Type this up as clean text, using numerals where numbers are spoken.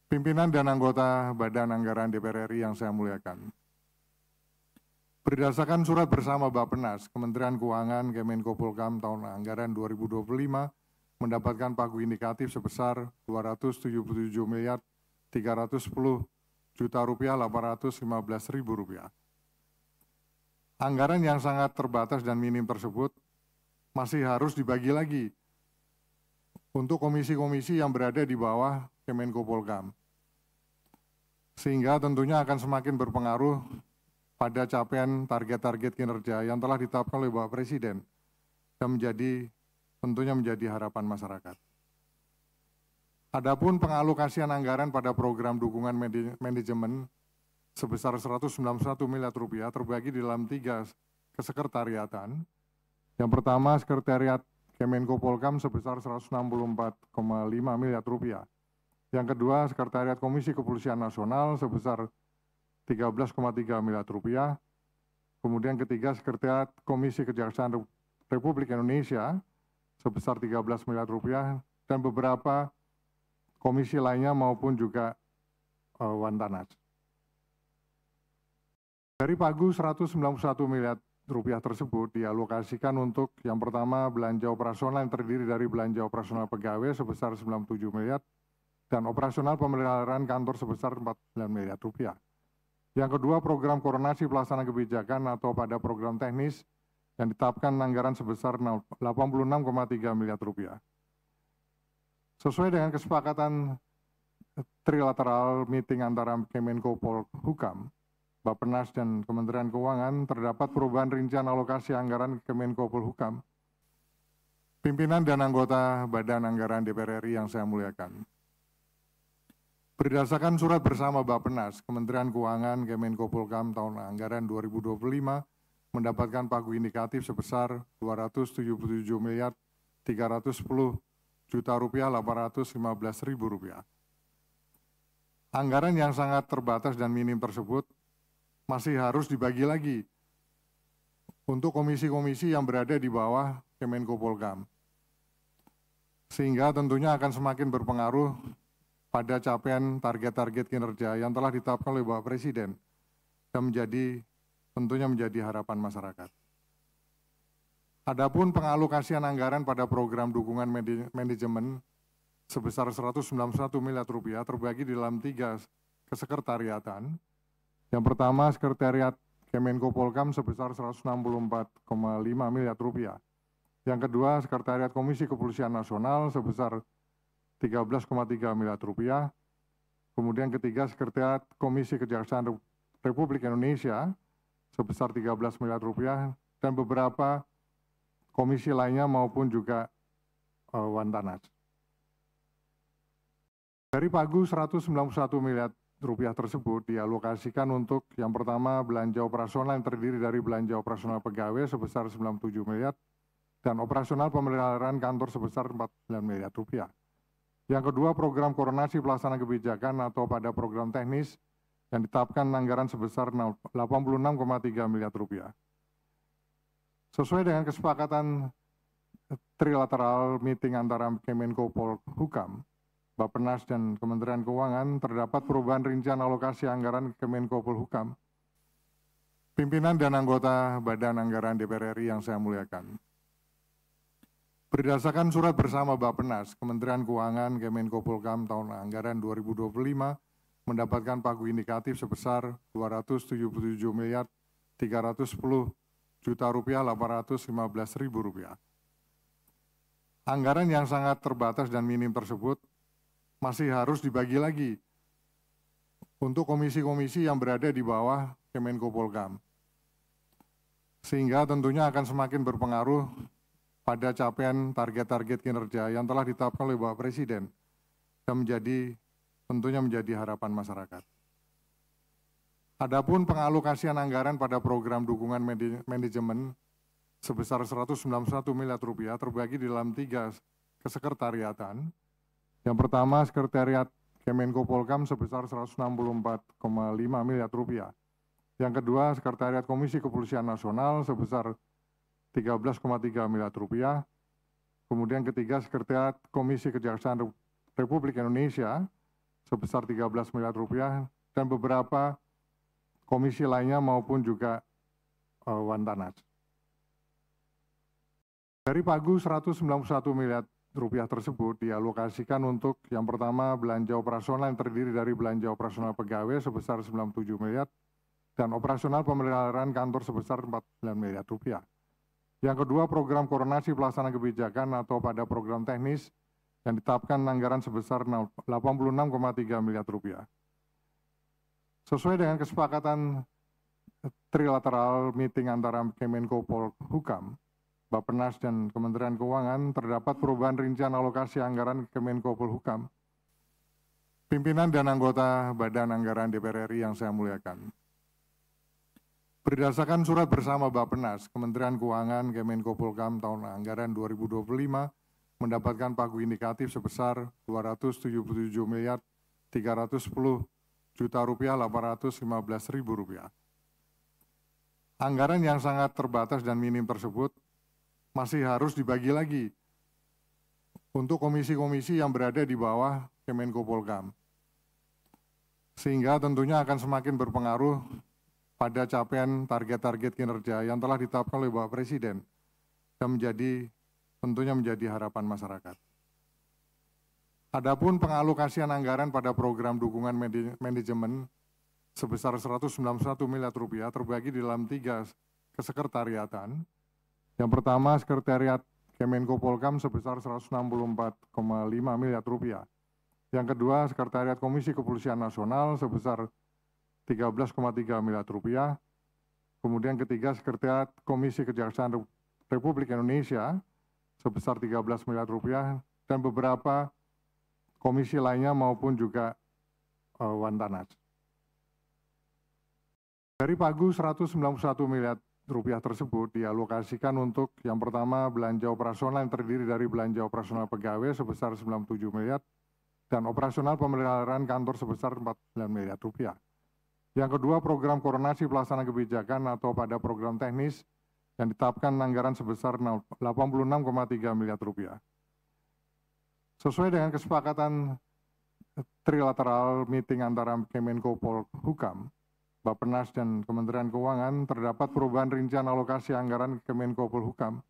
Pimpinan dan anggota Badan Anggaran DPR RI yang saya muliakan. Berdasarkan surat bersama Bappenas, Kementerian Keuangan, Kemenko Polhukam tahun anggaran 2025 mendapatkan pagu indikatif sebesar Rp277.310.815.000. Anggaran yang sangat terbatas dan minim tersebut masih harus dibagi lagi untuk komisi-komisi yang berada di bawah Kemenko Polhukam, sehingga tentunya akan semakin berpengaruh pada capaian target-target kinerja yang telah ditetapkan oleh Bapak Presiden dan tentunya menjadi harapan masyarakat. Adapun pengalokasian anggaran pada program dukungan manajemen sebesar Rp191 miliar terbagi di dalam 3 kesekretariatan. Yang pertama, Sekretariat Kemenko Polhukam sebesar Rp164,5 miliar. Yang kedua, Sekretariat Komisi Kepolisian Nasional sebesar Rp13,3 miliar. Kemudian ketiga, Sekretariat Komisi Kejaksaan Republik Indonesia sebesar Rp13 miliar dan beberapa komisi lainnya maupun juga Wantanas. Dari pagu Rp191 miliar tersebut dialokasikan untuk yang pertama belanja operasional yang terdiri dari belanja operasional pegawai sebesar Rp97 miliar dan operasional pemeliharaan kantor sebesar Rp49 miliar. Yang kedua, program koordinasi pelaksanaan kebijakan atau pada program teknis yang ditetapkan anggaran sebesar Rp86,3 miliar. Sesuai dengan kesepakatan trilateral meeting antara Kemenko Polhukam, Bappenas dan Kementerian Keuangan, terdapat perubahan rincian alokasi anggaran Kemenko Polhukam. Pimpinan dan anggota Badan Anggaran DPR RI yang saya muliakan. Berdasarkan surat bersama Bappenas, Kementerian Keuangan, Kemenko Polhukam tahun anggaran 2025 mendapatkan pagu indikatif sebesar Rp277.310.815.000. Anggaran yang sangat terbatas dan minim tersebut masih harus dibagi lagi untuk komisi-komisi yang berada di bawah Kemenko Polhukam, sehingga tentunya akan semakin berpengaruh pada capaian target-target kinerja yang telah ditetapkan oleh Bapak Presiden dan tentunya menjadi harapan masyarakat. Adapun pengalokasian anggaran pada program dukungan manajemen sebesar Rp191 miliar terbagi di dalam 3 kesekretariatan. Yang pertama, Sekretariat Kemenko Polhukam sebesar Rp164,5 miliar. Yang kedua, Sekretariat Komisi Kepolisian Nasional sebesar Rp13,3 miliar. Kemudian ketiga, Sekretariat Komisi Kejaksaan Republik Indonesia sebesar Rp13 miliar dan beberapa komisi lainnya maupun juga Wantanas. Dari pagu Rp191 miliar tersebut dialokasikan untuk yang pertama belanja operasional yang terdiri dari belanja operasional pegawai sebesar Rp97 miliar dan operasional pemeliharaan kantor sebesar Rp49 miliar. Yang kedua, program koordinasi pelaksanaan kebijakan atau pada program teknis yang ditetapkan anggaran sebesar Rp86,3 miliar. Sesuai dengan kesepakatan trilateral meeting antara Kemenko Polhukam, Bappenas dan Kementerian Keuangan, terdapat perubahan rincian alokasi anggaran Kemenko Polhukam. Pimpinan dan anggota Badan Anggaran DPR RI yang saya muliakan. Berdasarkan surat bersama Bappenas, Kementerian Keuangan, Kemenko Polhukam tahun anggaran 2025 mendapatkan pagu indikatif sebesar Rp277.310.815.000. Anggaran yang sangat terbatas dan minim tersebut masih harus dibagi lagi untuk komisi-komisi yang berada di bawah Kemenko Polhukam, sehingga tentunya akan semakin berpengaruh pada capaian target-target kinerja yang telah ditetapkan oleh Bapak Presiden dan tentunya menjadi harapan masyarakat. Adapun pengalokasian anggaran pada program dukungan manajemen sebesar Rp191 miliar terbagi di dalam 3 kesekretariatan. Yang pertama, Sekretariat Kemenko Polhukam sebesar Rp164,5 miliar. Yang kedua, Sekretariat Komisi Kepolisian Nasional sebesar Rp13,3 miliar. Kemudian ketiga, Sekretariat Komisi Kejaksaan Republik Indonesia sebesar 13 miliar rupiah dan beberapa komisi lainnya maupun juga Wantanas. Dari pagu 191 miliar rupiah tersebut dialokasikan untuk yang pertama belanja operasional yang terdiri dari belanja operasional pegawai sebesar 97 miliar dan operasional pemeliharaan kantor sebesar 49 miliar rupiah. Yang kedua, program koordinasi pelaksanaan kebijakan atau pada program teknis yang ditetapkan anggaran sebesar 86,3 miliar rupiah. Sesuai dengan kesepakatan trilateral meeting antara Kemenko Polhukam, Bappenas dan Kementerian Keuangan, terdapat perubahan rincian alokasi anggaran Kemenko Polhukam. Pimpinan dan anggota Badan Anggaran DPR RI yang saya muliakan. Berdasarkan surat bersama Bappenas, Kementerian Keuangan, Kemenko Polhukam tahun anggaran 2025 mendapatkan pagu indikatif sebesar 277 miliar 310 juta rupiah 815 ribu rupiah. Anggaran yang sangat terbatas dan minim tersebut masih harus dibagi lagi untuk komisi-komisi yang berada di bawah Kemenko Polhukam. Sehingga tentunya akan semakin berpengaruh pada capaian target-target kinerja yang telah ditetapkan oleh Bapak Presiden dan tentunya menjadi harapan masyarakat. Adapun pengalokasian anggaran pada program dukungan manajemen sebesar 191 miliar rupiah terbagi di dalam 3 kesekretariatan. Yang pertama, Sekretariat Kemenko Polhukam sebesar 164,5 miliar rupiah. Yang kedua, Sekretariat Komisi Kepolisian Nasional sebesar 13,3 miliar rupiah. Kemudian ketiga, Sekretariat Komisi Kejaksaan Republik Indonesia sebesar 13 miliar rupiah dan beberapa komisi lainnya maupun juga Wantanas. Dari pagu 191 miliar rupiah tersebut dialokasikan untuk yang pertama belanja operasional yang terdiri dari belanja operasional pegawai sebesar 97 miliar dan operasional pemeliharaan kantor sebesar 49 miliar rupiah. Yang kedua, program koordinasi pelaksanaan kebijakan atau pada program teknis yang ditetapkan anggaran sebesar 86,3 miliar rupiah. Sesuai dengan kesepakatan trilateral meeting antara Kemenko Polhukam, Bappenas dan Kementerian Keuangan, terdapat perubahan rincian alokasi anggaran Kemenko Polhukam.